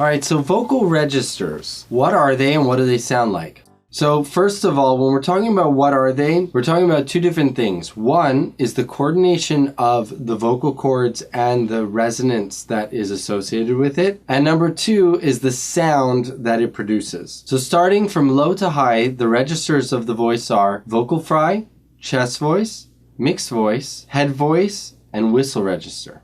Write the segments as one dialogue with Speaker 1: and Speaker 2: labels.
Speaker 1: All right, so vocal registers. What are they and what do they sound like? So first of all, when we're talking about what are they, we're talking about two different things. One is the coordination of the vocal cords and the resonance that is associated with it. And number two is the sound that it produces. So starting from low to high, the registers of the voice are vocal fry, chest voice, mixed voice, head voice, and whistle register.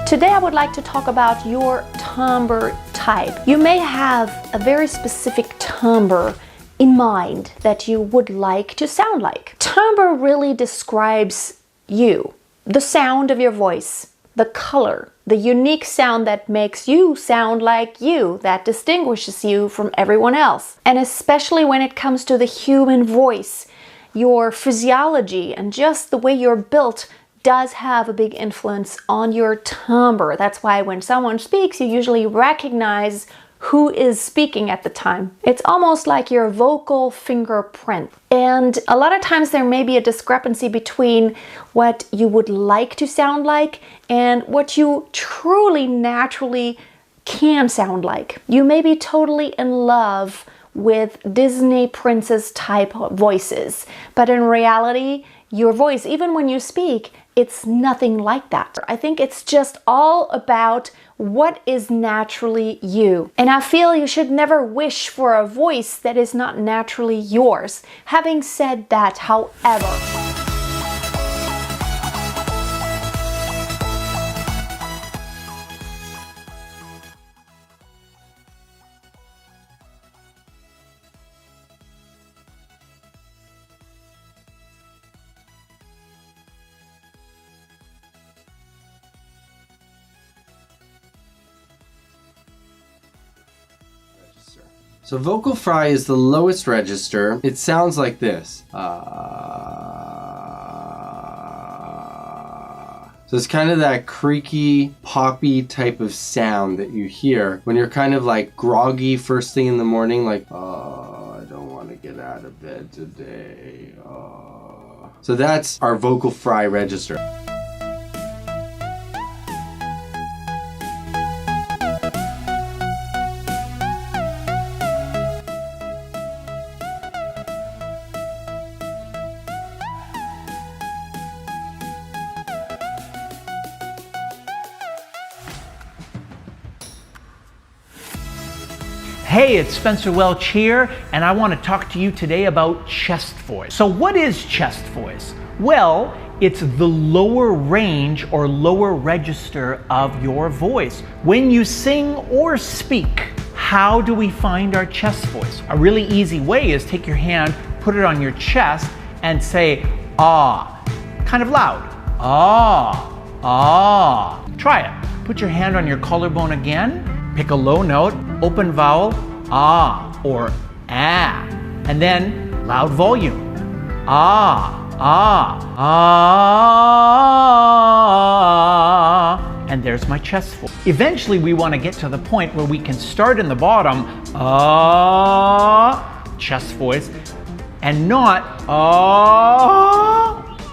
Speaker 2: Today I would like to talk about your timbre type. You may have a very specific timbre in mind that you would like to sound like. Timbre really describes you, the sound of your voice, the color, the unique sound that makes you sound like you, that distinguishes you from everyone else. And especially when it comes to the human voice, your physiology and just the way you're built does have a big influence on your timbre. That's why when someone speaks, you usually recognize who is speaking at the time. It's almost like your vocal fingerprint. And a lot of times there may be a discrepancy between what you would like to sound like and what you truly naturally can sound like. You may be totally in love with Disney princess type voices, but in reality, your voice, even when you speak, it's nothing like that. I think it's just all about what is naturally you. And I feel you should never wish for a voice that is not naturally yours. Having said that, however,
Speaker 1: So vocal fry is the lowest register. It sounds like this. So it's kind of that creaky, poppy type of sound that you hear when you're kind of like groggy first thing in the morning, like, oh, I don't want to get out of bed today. Oh. So that's our vocal fry register.
Speaker 3: Hey, it's Spencer Welch here, and I want to talk to you today about chest voice. So what is chest voice? Well, it's the lower range or lower register of your voice. When you sing or speak, how do we find our chest voice? A really easy way is take your hand, put it on your chest, and say, ah, kind of loud. Ah, ah. Try it. Put your hand on your collarbone again. Pick a low note, open vowel, ah, or ah, and then loud volume, ah, ah, ah, and there's my chest voice. Eventually we want to get to the point where we can start in the bottom, ah, chest voice, and not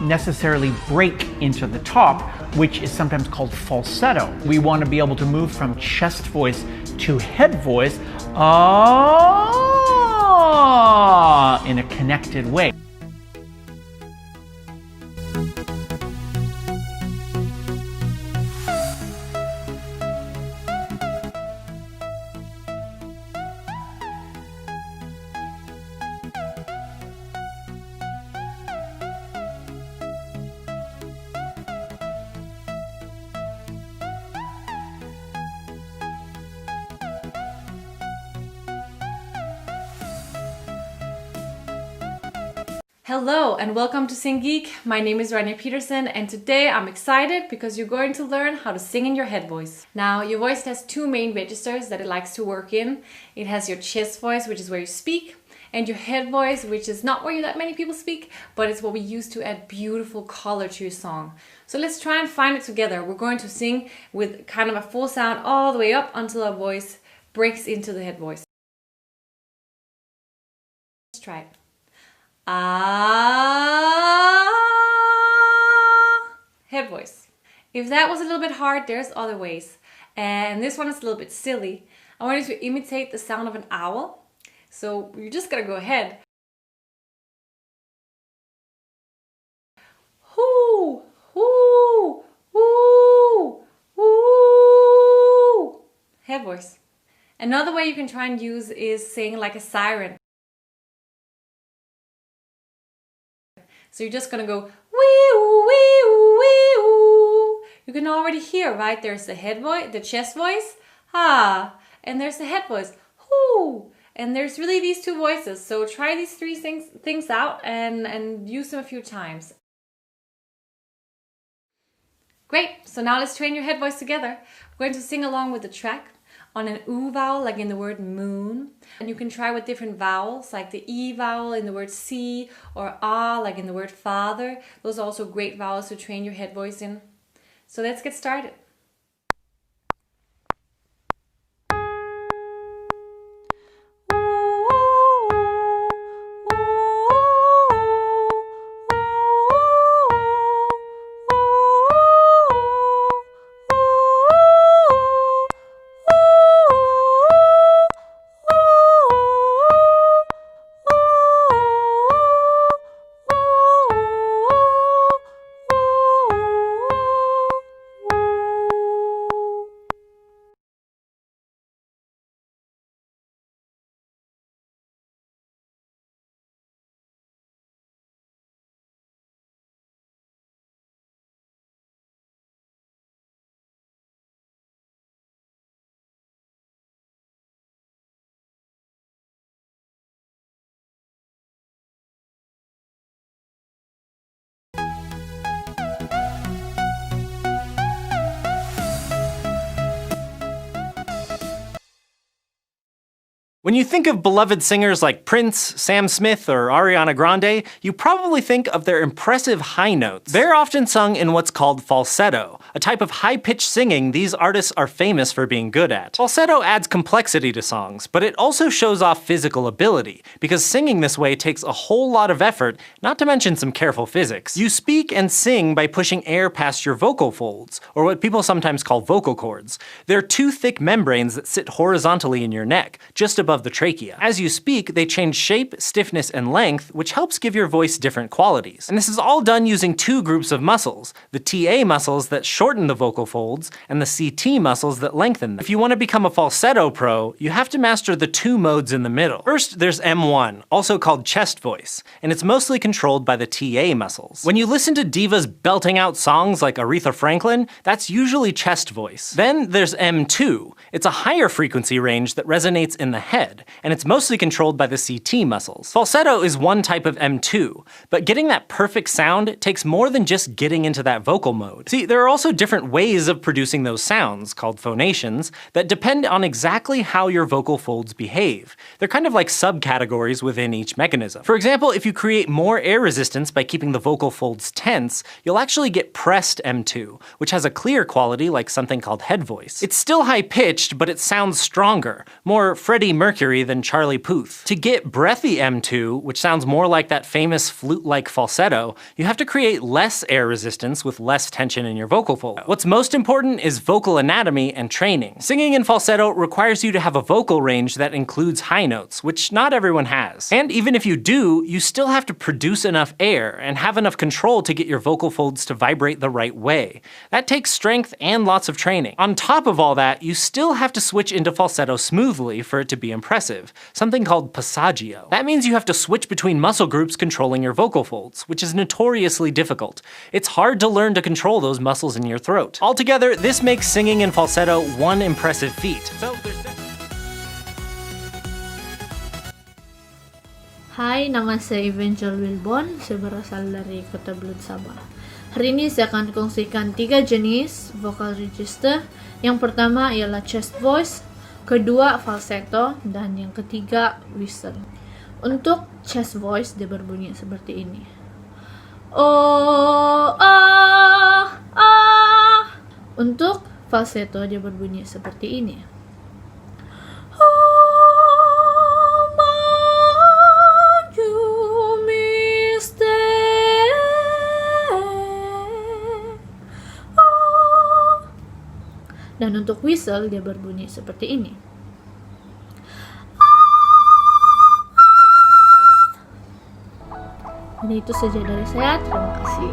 Speaker 3: necessarily break into the top, which is sometimes called falsetto. We want to be able to move from chest voice to head voice in a connected way.
Speaker 4: Hello and welcome to Sing Geek. My name is Rania Peterson and today I'm excited because you're going to learn how to sing in your head voice. Now, your voice has two main registers that it likes to work in. It has your chest voice, which is where you speak, and your head voice, which is not where that many people speak, but it's what we use to add beautiful color to your song. So let's try and find it together. We're going to sing with kind of a full sound all the way up until our voice breaks into the head voice. Let's try it. Head voice. If that was a little bit hard, there's other ways. And this one is a little bit silly. I want you to imitate the sound of an owl. So you're just gonna go ahead. Hoo, hoo, hoo, hoo. Head voice. Another way you can try and use is saying like a siren. So you're just gonna go wee-oo, wee-oo, wee-oo. You can already hear, right? There's the head voice, the chest voice, and there's the head voice, hoo. And there's really these two voices. So try these three things out and use them a few times. Great, so now let's train your head voice together. We're going to sing along with the track on an oo vowel, like in the word moon. And you can try with different vowels, like the e vowel in the word see, or ah, like in the word father. Those are also great vowels to train your head voice in. So let's get started.
Speaker 5: When you think of beloved singers like Prince, Sam Smith, or Ariana Grande, you probably think of their impressive high notes. They're often sung in what's called falsetto, a type of high-pitched singing these artists are famous for being good at. Falsetto adds complexity to songs, but it also shows off physical ability, because singing this way takes a whole lot of effort, not to mention some careful physics. You speak and sing by pushing air past your vocal folds, or what people sometimes call vocal cords. They're two thick membranes that sit horizontally in your neck, just above the trachea. As you speak, they change shape, stiffness, and length, which helps give your voice different qualities. And this is all done using two groups of muscles, the TA muscles that shorten the vocal folds, and the CT muscles that lengthen them. If you want to become a falsetto pro, you have to master the two modes in the middle. First, there's M1, also called chest voice, and it's mostly controlled by the TA muscles. When you listen to divas belting out songs like Aretha Franklin, that's usually chest voice. Then there's M2. It's a higher frequency range that resonates in the head, and it's mostly controlled by the CT muscles. Falsetto is one type of M2, but getting that perfect sound takes more than just getting into that vocal mode. See, there are also different ways of producing those sounds, called phonations, that depend on exactly how your vocal folds behave. They're kind of like subcategories within each mechanism. For example, if you create more air resistance by keeping the vocal folds tense, you'll actually get pressed M2, which has a clear quality like something called head voice. It's still high-pitched, but it sounds stronger, more Freddie Mercury than Charlie Puth. To get breathy M2, which sounds more like that famous flute-like falsetto, you have to create less air resistance with less tension in your vocal fold. What's most important is vocal anatomy and training. Singing in falsetto requires you to have a vocal range that includes high notes, which not everyone has. And even if you do, you still have to produce enough air and have enough control to get your vocal folds to vibrate the right way. That takes strength and lots of training. On top of all that, you still have to switch into falsetto smoothly for it to be impressive, something called passaggio. That means you have to switch between muscle groups controlling your vocal folds, which is notoriously difficult. It's hard to learn to control those muscles in your throat. Altogether, this makes singing in falsetto one impressive feat.
Speaker 6: Hai, nama saya Evangeline Wilbon. Saya berasal dari Kota Belud, Sabah. Hari ini saya akan kongsikan 3 jenis vocal register. Yang pertama ialah chest voice, kedua falsetto, dan yang ketiga whistle. Untuk chest voice dia berbunyi seperti ini. Oh, ah, ah. Untuk falsetto dia berbunyi seperti ini. Dan untuk whistle dia berbunyi seperti ini. Dan itu saja dari saya. Terima kasih.